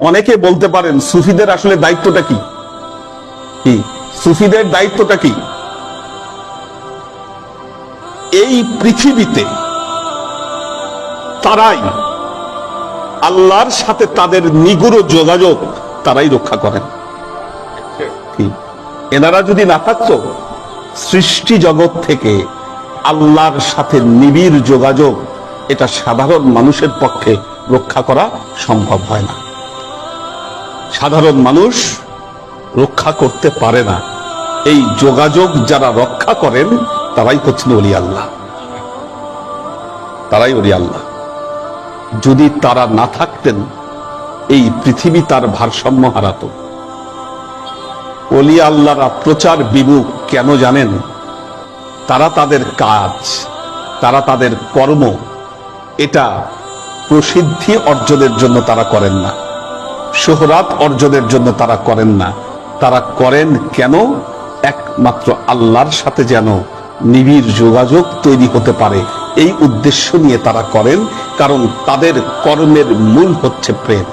অনেকে বলতে পারেন সুফিদের আসলে দায়িত্বটা কি? সুফিদের দায়িত্বটা কি? এই পৃথিবীতে তারাই আল্লাহর সাথে তাদের নিগুড় যোগাযোগ তারাই রক্ষা করেন। এনারা যদি না থাকতো, সৃষ্টি জগৎ থেকে আল্লাহর সাথে নিবিড় যোগাযোগ এটা সাধারণ মানুষের পক্ষে রক্ষা করা সম্ভব হয় না। সাধারণ মানুষ রক্ষা করতে পারে না। এই যোগাযোগ যারা রক্ষা করেন তারাই হচ্ছেন ওলি আল্লাহ, তারাই ওলি আল্লাহ। যদি তারা না থাকতেন, এই পৃথিবী তার ভারসাম্য হারাতো। ওলি আল্লাহরা প্রচার বিমুখ কেন জানেন? তারা তাদের কাজ, তারা তাদের কর্ম এটা প্রসিদ্ধি অর্জনের জন্য তারা করেন না, শোহরাত অর্জনের জন্য তারা করেন না। তারা করেন কেন? একমাত্র আল্লাহর সাথে যেন নিবিড় যোগাযোগ তৈরি হতে পারে, এই উদ্দেশ্য নিয়ে তারা করেন। কারণ তাদের কর্মের মূল হচ্ছে প্রেম।